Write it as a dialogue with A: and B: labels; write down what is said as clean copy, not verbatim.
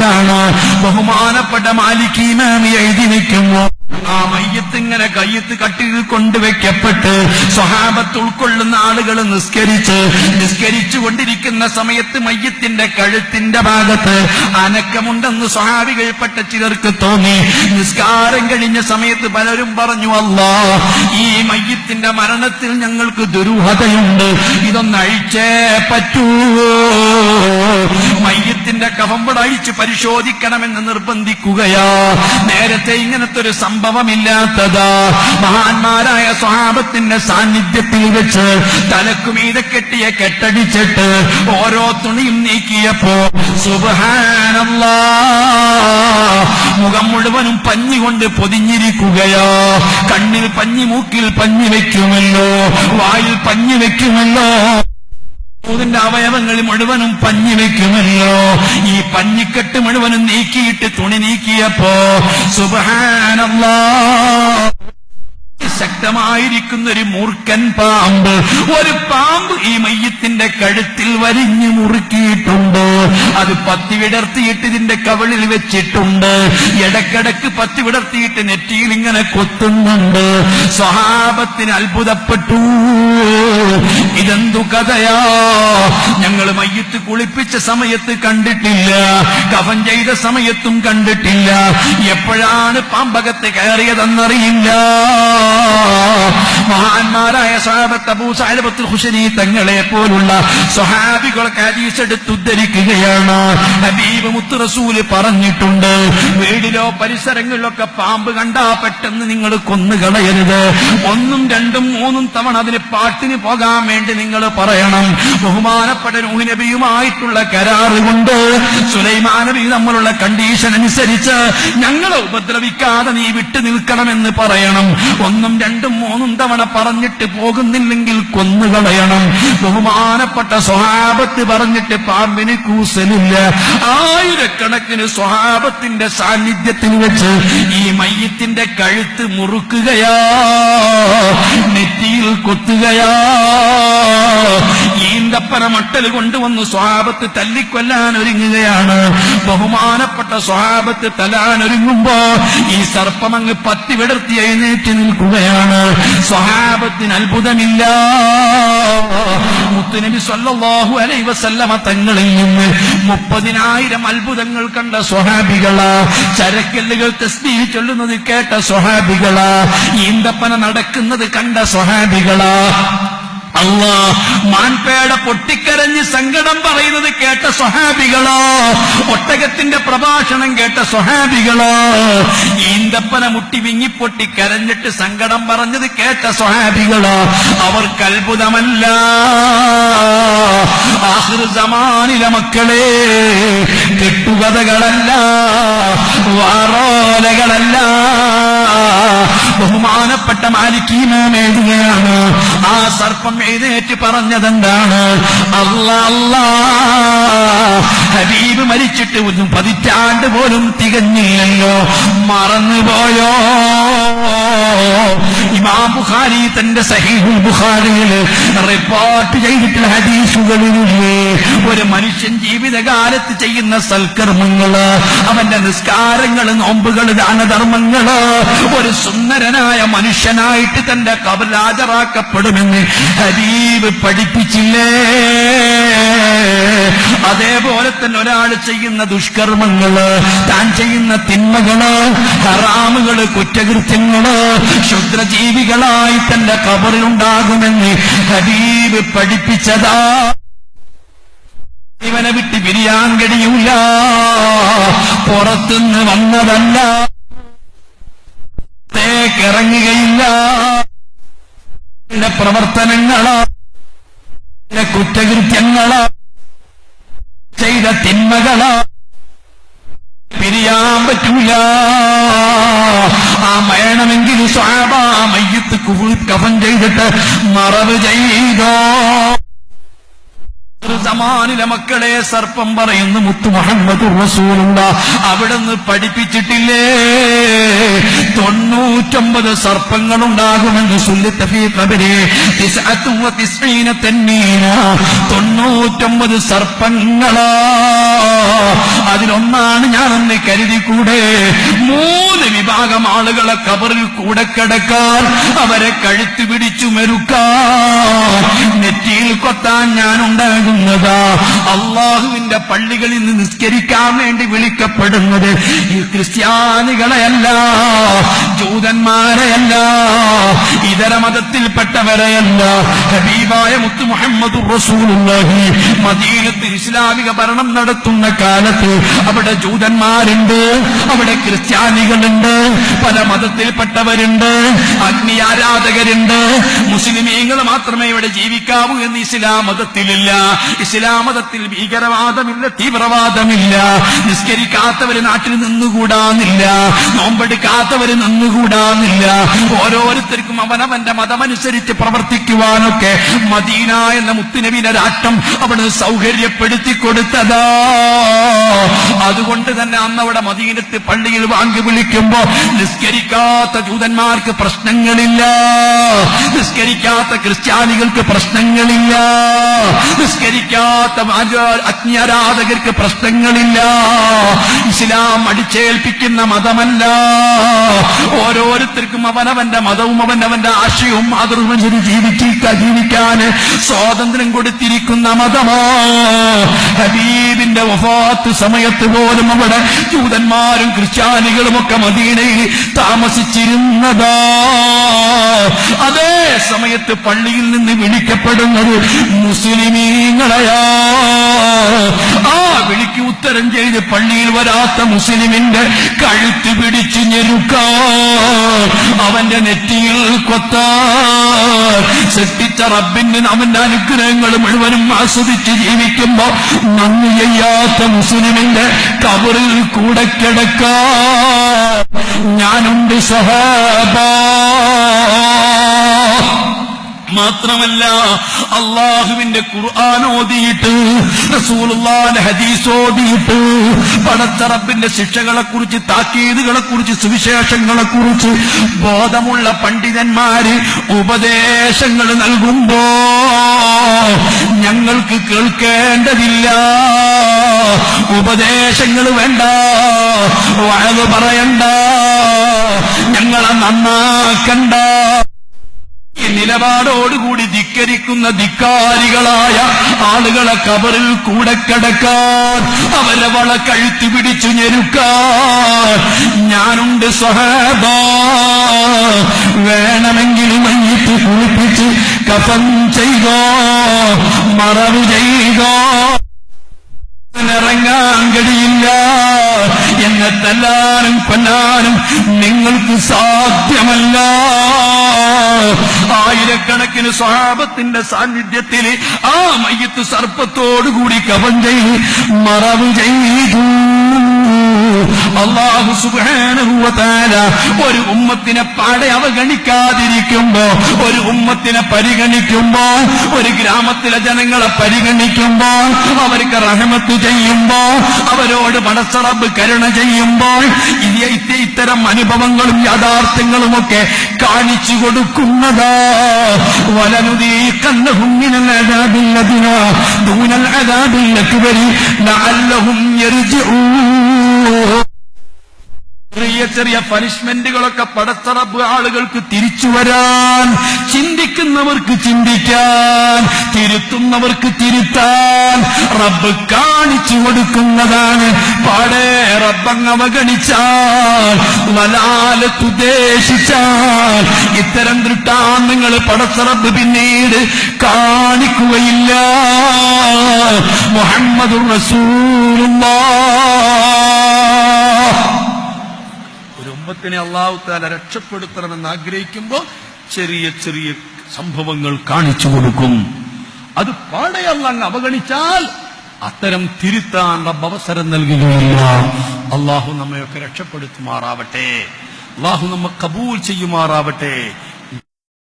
A: പറഞ്ഞതാണ്. ബഹുമാനപ്പെട്ട മാലിക് ഇമാം എഴുതി വെക്കുന്നു, ആ മയ്യത്ത് ഇങ്ങനെ കയ്യത്ത് കട്ടിൽ കൊണ്ടുവയ്ക്കപ്പെട്ട് സ്വഹാബത്ത് ഉൾക്കൊള്ളുന്ന ആളുകൾ നിസ്കരിച്ചു കൊണ്ടിരിക്കുന്ന സമയത്ത് മയ്യത്തിന്റെ കഴുത്തിന്റെ ഭാഗത്ത് അനക്കമുണ്ടെന്ന് സ്വഹാബികൾപ്പെട്ട ചിലർക്ക് തോന്നി. നിസ്കാരം കഴിഞ്ഞ സമയത്ത് പലരും പറഞ്ഞു, അല്ലാഹ്, ഈ മയ്യത്തിന്റെ മരണത്തിൽ ഞങ്ങൾക്ക് ദുരൂഹതയുണ്ട്, ഇതൊന്ന് അഴിച്ചേ പറ്റൂ. മയ്യത്തിന്റെ കഫംപട അഴിച്ച് പരിശോധിക്കണമെന്ന് നിർബന്ധിക്കുകയാ. നേരത്തെ ഇങ്ങനത്തെ ഒരു സംഭവമില്ലാത്തതാ. മഹാന്മാരായ സ്വഹാബത്തിന്റെ സാന്നിധ്യത്തിൽ വെച്ച് തലക്കുമീതെ കെട്ടിയ കെട്ടടിച്ചിട്ട് ഓരോ തുണിയും നീക്കിയപ്പോ സുബ്ഹാനല്ലാഹ്, മുഖം മുഴുവനും പഞ്ഞി കൊണ്ട് പൊതിഞ്ഞിരിക്കുകയോ. കണ്ണിൽ പഞ്ഞി, മൂക്കിൽ പഞ്ഞി വെക്കുമല്ലോ, വായിൽ പഞ്ഞി വെക്കുമല്ലോ, ിന്റെ അവയവങ്ങൾ മുഴുവനും പഞ്ഞി വെക്കുമല്ലോ. ഈ പഞ്ഞിക്കെട്ട് മുഴുവനും നീക്കിയിട്ട് തുണി നീക്കിയപ്പോ സുബ്ഹാനല്ലാഹ്, ശക്തമായിരിക്കുന്ന ഒരു മൂർഖൻ പാമ്പ്, ഒരു പാമ്പ് ഈ മയ്യത്തിന്റെ കഴുത്തിൽ വരിഞ്ഞു മുറുക്കിയിട്ടുണ്ട്. അത് പത്തി വിടർത്തിയിട്ട് ഇതിന്റെ കവിളിൽ വെച്ചിട്ടുണ്ട്. ഇടക്കിടക്ക് പത്തി വിടർത്തിയിട്ട് നെറ്റിയിൽ ഇങ്ങനെ കൊത്തുന്നുണ്ട്. സ്വഹാബത്തിന് അത്ഭുതപ്പെട്ടു, ഇതെന്തു കഥയാ, ഞങ്ങൾ മയ്യത്ത് കുളിപ്പിച്ച സമയത്ത് കണ്ടിട്ടില്ല, കഫൻ ചെയ്ത സമയത്തും കണ്ടിട്ടില്ല, എപ്പോഴാണ് പാമ്പകത്ത് കയറിയതെന്നറിയില്ല. മഹാന്മാരായ സ്വഹാബത്ത് അബൂ സഅലബത്തുൽ ഖുശനി തങ്ങളെ പോലുള്ള സ്വഹാബികളൊക്കെ ഹദീസ് എടുത്ത് ഉദ്ധരിക്കുകയാണ്. ഹബീബ് മുത്ത് റസൂല് പറഞ്ഞിട്ടുണ്ട്, വീടിലോ പരിസരങ്ങളിലൊക്കെ പാമ്പ് കണ്ടാ പെട്ടെന്ന് നിങ്ങൾ കൊന്നുകളയരുത്. 1, 2, 3 തവണ അതിന് പാട്ടിന് പോകാൻ വേണ്ടി നിങ്ങൾ പറയണം. ബഹുമാനപ്പെട്ട നൂഹ് നബിയുമായിട്ടുള്ള കരാറ് കൊണ്ട് സുലൈമാൻ നബി നമ്മളുള്ള കണ്ടീഷൻ അനുസരിച്ച് ഞങ്ങളെ ഉപദ്രവിക്കാതെ നീ വിട്ടു നിൽക്കണമെന്ന് പറയണം. 1, 2, 3 തവണ പറഞ്ഞിട്ട് പോകുന്നില്ലെങ്കിൽ കൊന്നുകളയണം. ബഹുമാനപ്പെട്ട സ്വഹാബത്ത് പറഞ്ഞിട്ട് പാമ്പിന് കൂസലില്ല. ആയിരക്കണക്കിന് സ്വഹാബത്തിന്റെ സാന്നിധ്യത്തിൽ വെച്ച് ഈ മയ്യത്തിന്റെ കഴുത്ത് മുറുക്കുകയാ, നെറ്റിയിൽ കൊത്തുകയാ. ഈന്തപ്പന മട്ടൽ കൊണ്ടുവന്ന് സ്വഹാബത്ത് തല്ലിക്കൊല്ലാൻ ഒരുങ്ങുകയാണ്. ബഹുമാനപ്പെട്ട സ്വഹാബത്ത് തല്ലാനൊരുങ്ങുമ്പോ ഈ സർപ്പമങ്ങ് പത്തി വിടർത്തി എഴുന്നേറ്റ് നിൽക്കുകയാണ്. സ്വഹാബത്തിന് അത്ഭുതമില്ല. മുത്തുനബി സല്ലല്ലാഹു അലൈഹി വസല്ലമ തങ്ങളിൽ നിന്ന് 30,000 അത്ഭുതങ്ങൾ കണ്ട സ്വഹാബികളാ. ചരക്കല്ലുകൾ തസ്ബീഹ് ചൊല്ലുന്നത് കേട്ട സ്വഹാബികളാ. ഈന്തപ്പന നടക്കുന്നത് കണ്ട സ്വഹാബികളാ. അല്ലാഹ്, മാൻപേട പൊട്ടിക്കരഞ്ഞ് സങ്കടം പറയുന്നത് കേട്ട സ്വഹാബികളോ, ഒട്ടകത്തിന്റെ പ്രഭാഷണം കേട്ട സ്വഹാബികളോ, ഈന്തപ്പന മുട്ടി വിങ്ങിപ്പൊട്ടി കരഞ്ഞിട്ട് സങ്കടം പറഞ്ഞത് കേട്ട സ്വഹാബികളോ, അവർക്ക് അത്ഭുതമല്ല. ആഖിർ സമാനിലെ മക്കളെ, കെട്ടുകഥകളല്ല, വാറോലകളല്ല. ബഹുമാനപ്പെട്ട മാലിക് ഇമാം എഴുതുകയാണ്, ആ സർപ്പം എഴുന്നേറ്റ് പറഞ്ഞതെന്താണ്? അല്ലാ, ഹബീബ് മരിച്ചിട്ട് 1 പതിറ്റാണ്ട് പോലും തികഞ്ഞില്ലല്ലോ, മറന്നുപോയോ? ഇമാം ബുഖാരി തന്റെ സഹീഹുൽ ബുഖാരിയിൽ റിപ്പോർട്ട് ചെയ്തിട്ടുള്ള ഹദീസുകളിലെ ഒരു മനുഷ്യൻ ജീവിതകാലത്ത് ചെയ്യുന്ന സൽക്കർമ്മങ്ങള്, അവന്റെ നിസ്കാരങ്ങള്, നോമ്പുകള്, ദാനധർമ്മങ്ങള്, ഒരു സുന്ദരനായ മനുഷ്യനായിട്ട് തന്റെ ഖബറിൽ ഹാജരാക്കപ്പെടുമെന്ന് ഹബീബ് പഠിപ്പിച്ചില്ലേ? അതേപോലെ തന്നെ ഒരാൾ ചെയ്യുന്ന ദുഷ്കർമ്മങ്ങള്, താൻ ചെയ്യുന്ന തിന്മകള്, ഹറാമുകള്, കുറ്റകൃത്യങ്ങള്, ക്ഷുദ്രജീവികളായി തന്റെ ഖബറിലുണ്ടാകുമെന്ന് ഹബീബ് പഠിപ്പിച്ചതാ. ഇവനെ വിട്ട് പിരിയാൻ കഴിയൂല, പുറത്തുനിന്ന് വന്നതല്ല, ഇറങ്ങുകയില്ല. പ്രവർത്തനങ്ങളോ, കുറ്റകൃത്യങ്ങളോ, ചെയ്ത തിന്മകളോ പിരിയാൻ പറ്റൂല. ആ വേണമെങ്കിൽ സ്വഹാബ മയ്യത്ത് കഫൻ ചെയ്തിട്ട് മറവ് ചെയ്തോ. സമാനിലെ മക്കളെ സർപ്പം പറയുന്നു മുത്തു മുഹമ്മദുർ റസൂലുള്ളാഹ് അവിടുന്ന് പഠിപ്പിച്ചിട്ടില്ലേ 99 സർപ്പങ്ങളുണ്ടാകുമെന്ന് സുല്ലത്ത ഫീ ഖബരി 99 തന്നീന 99 സർപ്പങ്ങളാ അതിലൊന്നാണ് ഞാനെന്ന് കരുതിക്കൂടെ 3 വിഭാഗം ആളുകളെ ഖബറിൽ കൂടെ കിടക്കാൻ അവരെ കഴുത്ത് പിടിച്ചു മെരുക്കാൻ നെറ്റിയിൽ കൊത്താൻ ഞാനുണ്ടാകുന്നതാ അള്ളാഹുവിന്റെ പള്ളികളിൽ നിന്ന് നിസ്കരിക്കാൻ വേണ്ടി വിളിക്കപ്പെടുന്നത് ഈ ക്രിസ്ത്യാനികളെയല്ല ജൂതന്മാരെയല്ല ഇതര മതത്തിൽപ്പെട്ടവരെയല്ല ഹബീബായ മുത്തു മുഹമ്മദുർ റസൂലുള്ളാഹി മദീനത്തിൽ ഇസ്ലാമിക ഭരണം നടത്തുന്ന കാലത്ത് അവിടെ ജൂതന്മാരുണ്ട് അവിടെ ക്രിസ്ത്യാനികളുണ്ട് പല മതത്തിൽപ്പെട്ടവരുണ്ട് അഗ്നി ആരാധകരുണ്ട് മുസ്ലിമീങ്ങൾ മാത്രമേ ഇവിടെ ജീവിക്കാവൂ എന്ന് ഇസ്ലാം മതത്തിലില്ല ഇസ്ലാം മതത്തിൽ ഭീകരവാദമില്ല തീവ്രവാദമില്ല നിസ്കരിക്കാത്തവര് നാട്ടിൽ നിന്നുകൂടാന്നില്ല നോമ്പെടുക്കാത്തവര് നിന്നുകൂടാന്നില്ല ഓരോരുത്തർക്കും അവനവന്റെ മതമനുസരിച്ച് പ്രവർത്തിക്കുവാനൊക്കെ മദീന എന്ന മുത്തുനബിയുടെ രാഷ്ട്രം അവിടെ സൗകര്യപ്പെടുത്തി കൊടുത്തതാ അതുകൊണ്ട് തന്നെ അന്ന് അവിടെ മദീനത്ത് പള്ളിയിൽ വാങ്ങി വിളിക്കുമ്പോ നിസ്കരിക്കാത്ത ജൂതന്മാർക്ക് പ്രശ്നങ്ങളില്ല നിസ്കരിക്കാത്ത ക്രിസ്ത്യാനികൾക്ക് പ്രശ്നങ്ങളില്ല നിസ്കരിക്കാത്ത അജ്ഞാരാധകർക്ക് പ്രശ്നങ്ങളില്ല ഇസ്ലാം അടിച്ചേൽപ്പിക്കുന്ന മതമല്ല ഓരോരുത്തർക്കും അവനവന്റെ മതവും അവനവന്റെ ആശയവും മാതൃമനുസരിച്ച് ജീവിക്കാൻ സ്വാതന്ത്ര്യം കൊടുത്തിരിക്കുന്ന മതമാ ഹബീബിന്റെ വഫാത്ത് സമയത്ത് പോലും അവിടെ ജൂതന്മാരും ക്രിസ്ത്യാനികളുമൊക്കെ മദീനയിൽ താമസിച്ചിരുന്നതാ അതേ സമയത്ത് പള്ളിയിൽ നിന്ന് വിളിക്കപ്പെടുന്നത് മുസ്ലിമീങ്ങളെയാ ആ വിളിക്ക് ഉത്തരം ചെയ്ത് പള്ളിയിൽ വരാത്ത മുസ്ലിമിന്റെ കഴുത്ത് പിടിച്ചു ഞെരുക്കാൻ അവന്റെ നെറ്റിയിൽ കൊത്താൻ സൃഷ്ടിച്ച റബ്ബിന് അവന്റെ അനുഗ്രഹങ്ങൾ മുഴുവനും ആസ്വദിച്ച് ജീവിക്കുമ്പോ നന്ദി ചെയ്യാത്ത മുസ്ലിമിന്റെ കബറിൽ കൂടെ കിടക്കാൻ ഞാനുണ്ട് സഹാബാ മാത്രമല്ല അള്ളാഹുവിന്റെ ഖുർആൻ ഓതിയിട്ട് റസൂലുള്ളാഹിന്റെ ഹദീസ് ഓതിയിട്ട് പടച്ച റബ്ബിന്റെ ശിക്ഷകളെ കുറിച്ച് താക്കീതുകളെ കുറിച്ച് സുവിശേഷങ്ങളെ കുറിച്ച് ബോധമുള്ള പണ്ഡിതന്മാര് ഉപദേശങ്ങൾ നൽകുമ്പോ ഞങ്ങൾക്ക് കേൾക്കേണ്ടതില്ല ഉപദേശങ്ങൾ വേണ്ട വഅദ് പറയണ്ട ഞങ്ങളെ നന്നാക്കണ്ട ഈ നിലപാടോടുകൂടി ധിക്കരിക്കുന്ന ധിക്കാരികളായ ആളുകളെ കബറിൽ കൂടെ കിടക്കാൻ അവരെ വള കഴുത്ത് പിടിച്ചു ഞെരുക്കാൻ ഞാനുണ്ട് സ്വഹാബാ വേണമെങ്കിൽ മയ്യിത്ത് കുളിപ്പിച്ച് കഫൻ ചെയ്തോ മറവ് ചെയ്തോ ഇറങ്ങാൻ കഴിയില്ല എന്നെ തല്ലാനും കൊല്ലാനും നിങ്ങൾക്ക് സാധ്യമല്ല ആയിരക്കണക്കിന് സ്വഹാബത്തിന്റെ സാന്നിധ്യത്തിൽ ആ മയ്യിത്ത് സർപ്പത്തോടുകൂടി കഫൻ ചെയ്ത് മറവ് ചെയ്തു അല്ലാഹു സുബ്ഹാനഹു വ തആല ഒരു ഉമ്മത്തിനെ പാടെ അവഗണിക്കാതിരിക്കുമ്പോ ഒരു ഉമ്മത്തിനെ പരിഗണിക്കുമ്പോ ഒരു ഗ്രാമത്തിലെ ജനങ്ങളെ പരിഗണിക്കുമ്പോ അവർക്ക് റഹ്മത്ത് ചെയ്യുമ്പോ അവരോട് പടച്ച റബ്ബ് കരുണ ചെയ്യുമ്പോൾ ഇത്തരം അനുഭവങ്ങളും യാഥാർത്ഥ്യങ്ങളുമൊക്കെ കാണിച്ചു കൊടുക്കുന്നതാ വലനുദീഖന്നഹും മിനൽ അദാബിൽ അദ്നാ ദൂനൽ അദാബിൽ അക്ബരി ലഅല്ലഹും യർജിഊൻ ചെറിയ ചെറിയ പനിഷ്മെന്റുകളൊക്കെ പടച്ച റബ്ബ് ആളുകൾക്ക് തിരിച്ചു വരാൻ ചിന്തിക്കുന്നവർക്ക് ചിന്തിക്കാൻ തിരുത്തുന്നവർക്ക് തിരുത്താൻ റബ്ബ് കാണിച്ചു കൊടുക്കുന്നതാണ് പാടെ റബ്ബങ്ങ് അവഗണിച്ചാൽ വലാലത്തുദ്ദേശിച്ചാൽ ഇത്തരം ദൃഷ്ടാന്തങ്ങൾ പടച്ച റബ്ബ് പിന്നീട് കാണിക്കുകയില്ല മുഹമ്മദുർ റസൂലുള്ളാഹ് ഉമ്മത്തിനെ അല്ലാഹു തആല രക്ഷപ്പെടുത്തണമെന്ന് ആഗ്രഹിക്കുമ്പോൾ ചെറിയ ചെറിയ സംഭവങ്ങൾ കാണിച്ചു കൊടുക്കും അത് പാടെ അല്ലാഹ് അവഗണിച്ചാൽ അത്തരം തിരുത്താൻ റബ്ബ് അവസരം നൽകുകയില്ല അല്ലാഹു നമ്മയൊക്കെ രക്ഷപ്പെടുത്തുമാറാവട്ടെ അല്ലാഹു നമ്മെ കബൂൽ ചെയ്യുമാറാവട്ടെ